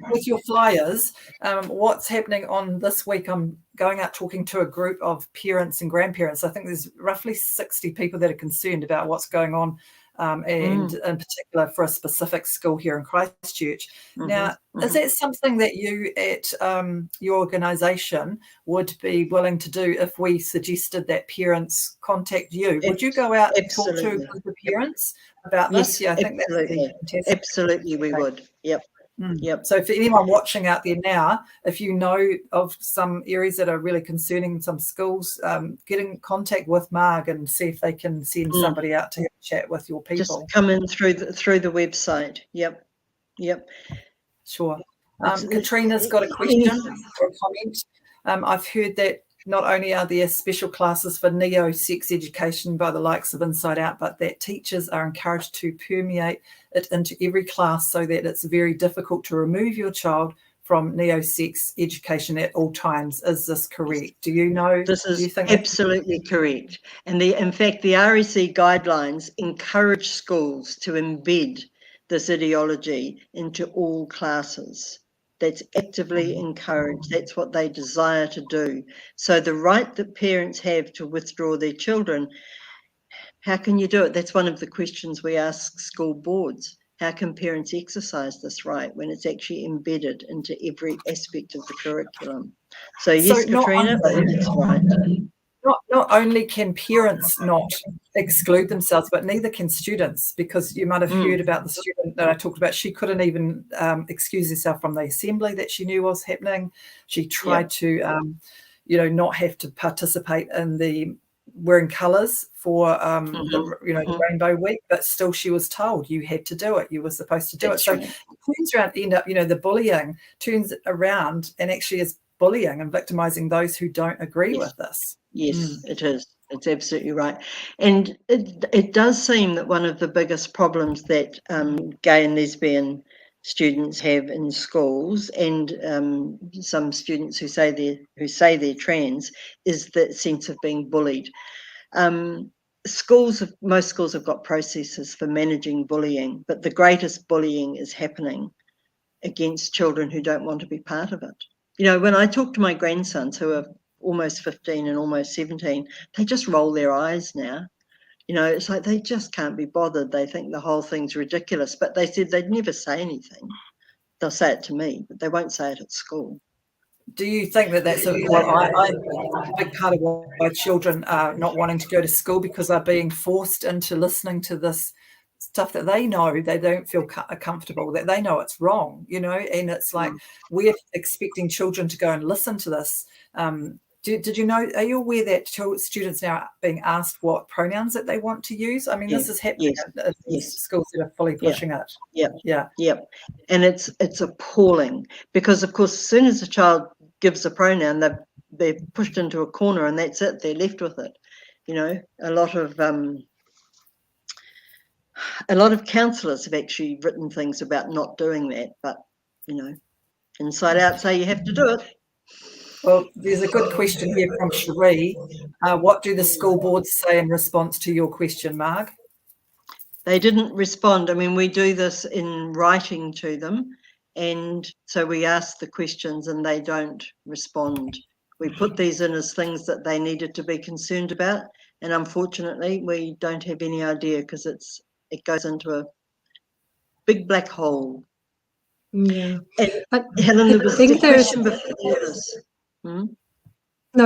with your flyers, what's happening on this week, I'm going out talking to a group of parents and grandparents. I think there's roughly 60 people that are concerned about what's going on, and in particular for a specific school here in Christchurch. Now, is that something that you at your organisation would be willing to do if we suggested that parents contact you? Would you go out and talk to a group of parents about this? Yes, I think that would be fantastic. Absolutely, we would. Yep. Yep. So for anyone watching out there now, if you know of some areas that are really concerning, some schools, get in contact with Marg and see if they can send somebody out to have a chat with your people. Just come in through the website. Yep. Sure. Katrina's got a question or a comment. I've heard that not only are there special classes for neo-sex education by the likes of Inside Out, but that teachers are encouraged to permeate it into every class so that it's very difficult to remove your child from neo-sex education at all times. Is this correct? Do you know? This is absolutely correct. And in fact, the REC guidelines encourage schools to embed this ideology into all classes. That's actively encouraged. That's what they desire to do. So the right that parents have to withdraw their children, how can you do it? That's one of the questions we ask school boards. How can parents exercise this right when it's actually embedded into every aspect of the curriculum? So yes, Katrina, that's right. Not only can parents not exclude themselves, but neither can students, because you might have heard about the student that I talked about. She couldn't even excuse herself from the assembly that she knew was happening. She tried to, not have to participate in the wearing colours for the Rainbow Week, but still she was told you had to do it. You were supposed to do it. So it turns around, end up, the bullying turns around and actually is bullying and victimizing those who don't agree with this. Yes, it is. It's absolutely right. And it does seem that one of the biggest problems that gay and lesbian students have in schools, and some students who say they're trans, is that sense of being bullied. Most schools have got processes for managing bullying, but the greatest bullying is happening against children who don't want to be part of it. When I talk to my grandsons who are almost 15 and almost 17, they just roll their eyes now. It's like they just can't be bothered. They think the whole thing's ridiculous, but they said they'd never say anything. They'll say it to me, but they won't say it at school. Do you think that that's a big part of why children are not wanting to go to school, because they're being forced into listening to this stuff that they know they don't feel comfortable, that they know it's wrong, and it's like we're expecting children to go and listen to this. Did you know, are you aware that students now are being asked what pronouns that they want to use? I mean, this is happening at schools that are fully pushing it. Yep. And it's appalling, because of course as soon as a child gives a pronoun, they're pushed into a corner and that's it, they're left with it. A lot of counsellors have actually written things about not doing that, but inside out say you have to do it. Well, there's a good question here from Cherie. What do the school boards say in response to your question, Marg? They didn't respond. I mean, we do this in writing to them, and so we ask the questions and they don't respond. We put these in as things that they needed to be concerned about, and unfortunately we don't have any idea, because it goes into a big black hole. Yeah. And Helen, there was a question before this. No,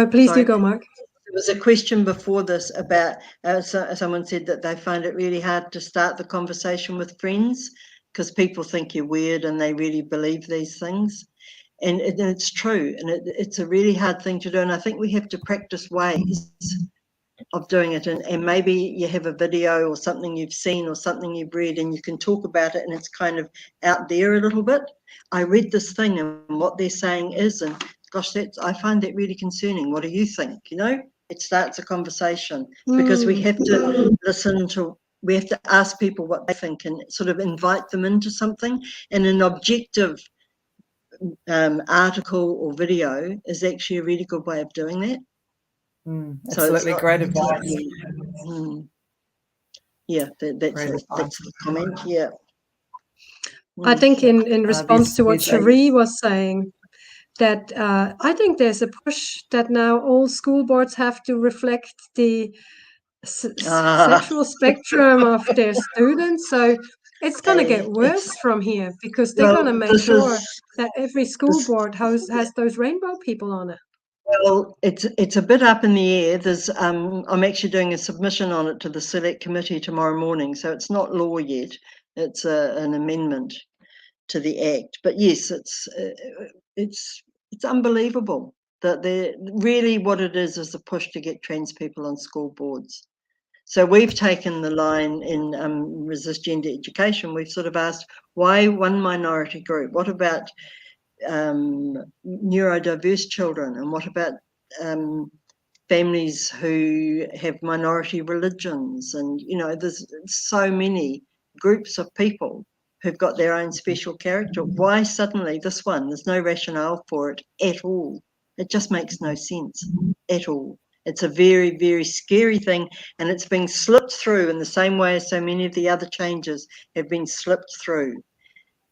please do go, Mark. There was a question before this about someone said that they find it really hard to start the conversation with friends because people think you're weird and they really believe these things. And it's true, and it's a really hard thing to do. And I think we have to practice ways of doing it. And maybe you have a video or something you've seen or something you've read and you can talk about it and it's kind of out there a little bit. I read this thing and what they're saying is, and gosh, I find that really concerning. What do you think? It starts a conversation, because we have to we have to ask people what they think and sort of invite them into something. And an objective article or video is actually a really good way of doing that. Absolutely, great advice. Yeah, that's the comment. Yeah. I think in response to what Cherie was saying, that I think there's a push that now all school boards have to reflect the sexual spectrum of their students. So it's going to get worse from here, because they're going to make sure that every school board has those rainbow people on it. Well, it's a bit up in the air. There's I'm actually doing a submission on it to the select committee tomorrow morning, so it's not law yet. It's an amendment to the act. But yes, it's unbelievable that they're really, what it is a push to get trans people on school boards. So we've taken the line in Resist Gender Education. We've sort of asked, why one minority group? What about neurodiverse children? And what about families who have minority religions? And, there's so many groups of people who've got their own special character. Why suddenly this one? There's no rationale for it at all. It just makes no sense at all. It's a very, very scary thing, and it's being slipped through in the same way as so many of the other changes have been slipped through.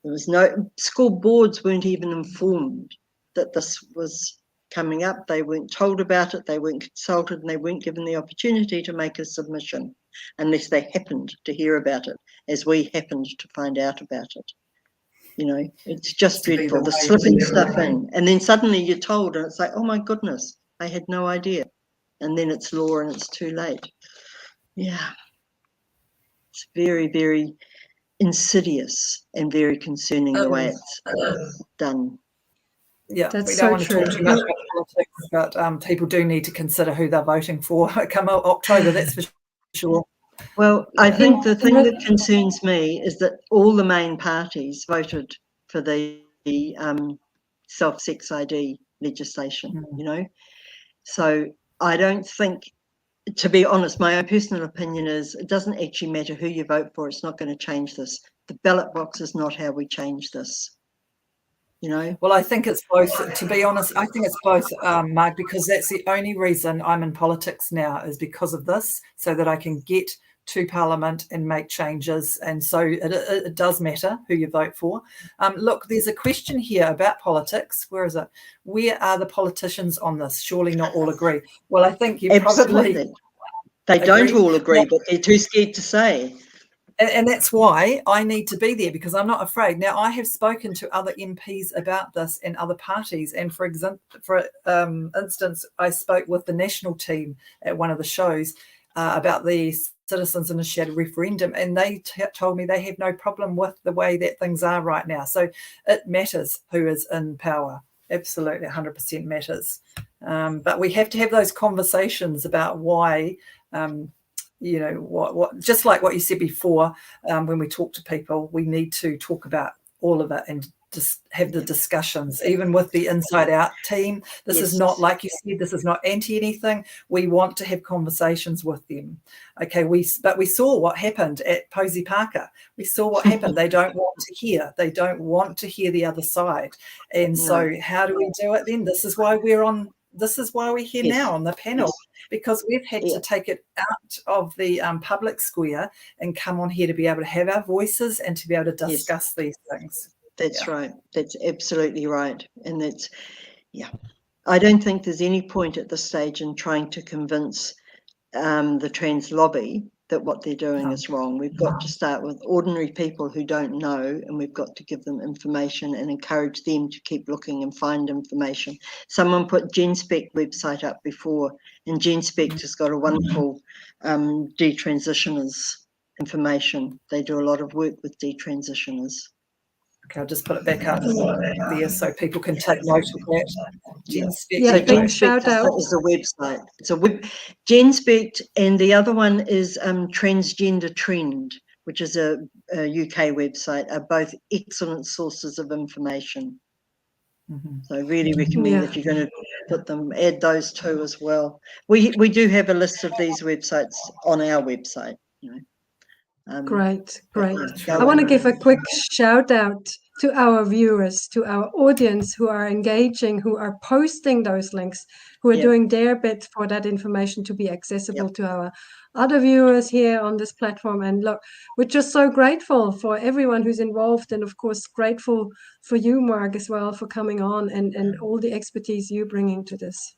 There was school boards weren't even informed that this was coming up. They weren't told about it, they weren't consulted, and they weren't given the opportunity to make a submission unless they happened to hear about it, as we happened to find out about it. It's just dreadful, the slipping stuff in. And then suddenly you're told, and it's like, oh my goodness, I had no idea. And then it's law and it's too late. Yeah. It's very, very insidious and very concerning the way it's done. Yeah, That's we so don't want to true. talk too much about politics, but people do need to consider who they're voting for come October, that's for sure. Well, I think the thing that concerns me is that all the main parties voted for the self-sex ID legislation, you know. So I don't think, to be honest, my own personal opinion is it doesn't actually matter who you vote for. It's not going to change this. The ballot box is not how we change this. You know? Well, I think it's both, to be honest. I think it's both, Mark, because that's the only reason I'm in politics now, is because of this, so that I can get to Parliament and make changes. And so it does matter who you vote for. Look, there's a question here about politics. Where is it? Where are the politicians on this? Surely not all agree. Well, I think you probably... They don't all agree, but they're too scared to say. And that's why I need to be there, because I'm not afraid. Now, I have spoken to other MPs about this and other parties. And for instance, I spoke with the national team at one of the shows about the Citizens Initiated referendum, and they told me they have no problem with the way that things are right now. So it matters who is in power. Absolutely, 100% matters. But we have to have those conversations about why... you know, what just like what you said before, when we talk to people, we need to talk about all of it and just have the discussions, even with the Inside Out team. This is not, like you said, this is not anti anything. We want to have conversations with them. Okay, but we saw what happened at Posey Parker. We saw what happened. They don't want to hear. They don't want to hear the other side. And so how do we do it then? This is why we're here now on the panel, because we've had to take it out of the public square and come on here to be able to have our voices and to be able to discuss these things. That's right. That's absolutely right. And that's, I don't think there's any point at this stage in trying to convince the trans lobby that what they're doing is wrong. We've got to start with ordinary people who don't know, and we've got to give them information and encourage them to keep looking and find information. Someone put GenSpec website up before, and GenSpec has got a wonderful detransitioners information. They do a lot of work with detransitioners. Okay, I'll just put it back up there so people can take note of that. GenSpec. So GenSpec is a website. It's a GenSpec, and the other one is Transgender Trend, which is a UK website, are both excellent sources of information. So I really recommend if you're going to add those two as well. We do have a list of these websites on our website. You know. Great. I want to give a quick shout out to our viewers, to our audience who are engaging, who are posting those links, who are doing their bit for that information to be accessible to our other viewers here on this platform. And look, we're just so grateful for everyone who's involved, and of course grateful for you, Mark, as well, for coming on and all the expertise you're bringing to this.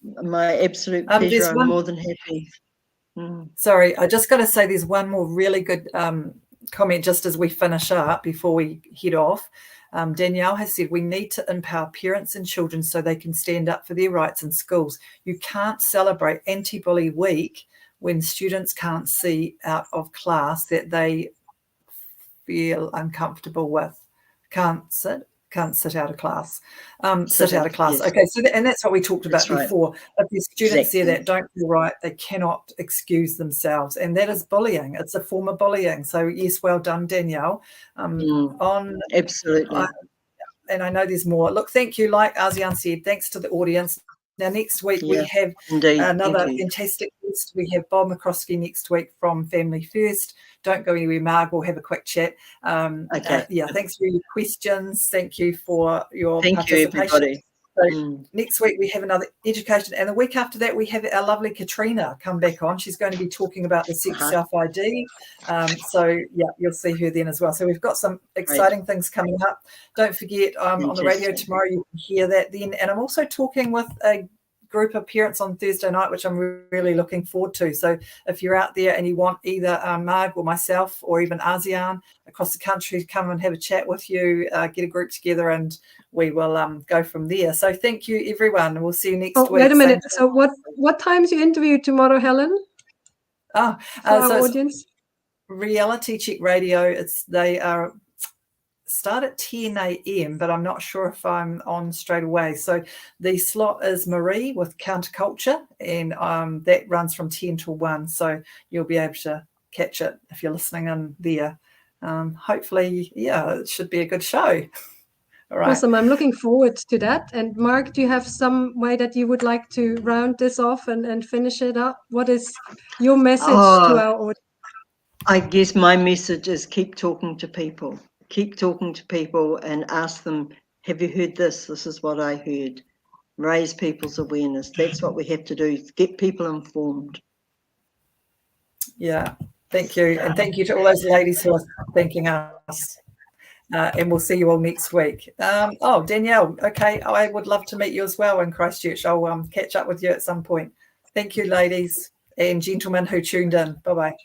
My absolute pleasure. I'm more than happy. Sorry, I just got to say there's one more really good comment just as we finish up before we head off. Danielle has said we need to empower parents and children so they can stand up for their rights in schools. You can't celebrate Anti-Bully Week when students can't see out of class that they feel uncomfortable with, can't sit out of class. Sit out of class. Okay, so and that's what we talked about before. If there's students there that don't feel right, they cannot excuse themselves, and that is bullying. It's a form of bullying. So yes, well done, Danielle. Absolutely. And I know there's more. Look, thank you. Like Azian said, thanks to the audience. Now, next week we have another fantastic guest. We have Bob McCroskey next week from Family First. Don't go anywhere, Marg. We'll have a quick chat. Thanks for your questions. Thank you for your participation. You, everybody. So next week we have another education, and the week after that we have our lovely Katrina come back on. She's going to be talking about the sex self-ID. You'll see her then as well. So we've got some exciting things coming up. Don't forget on the radio tomorrow you can hear that then. And I'm also talking with a group of parents on Thursday night, which I'm really looking forward to. So if you're out there and you want either Marg or myself or even ASEAN across the country to come and have a chat with you, get a group together and we will go from there. So thank you, everyone, and we'll see you next week. Wait a minute. So what time's your interview tomorrow, Helen? For our audience? Reality Check Radio. They are start at 10 a.m., but I'm not sure if I'm on straight away. So the slot is Marie with Counterculture, and that runs from 10 to 1. So you'll be able to catch it if you're listening in there. Hopefully, yeah, it should be a good show. All right. Awesome. I'm looking forward to that. And Mark, do you have some way that you would like to round this off and finish it up? What is your message to our audience? I guess my message is keep talking to people. Keep talking to people and ask them, have you heard this? This is what I heard. Raise people's awareness. That's what we have to do, get people informed. Yeah, thank you. And thank you to all those ladies who are thanking us. And we'll see you all next week. Oh, Danielle, okay, I would love to meet you as well in Christchurch. I'll catch up with you at some point. Thank you, ladies and gentlemen who tuned in. Bye-bye.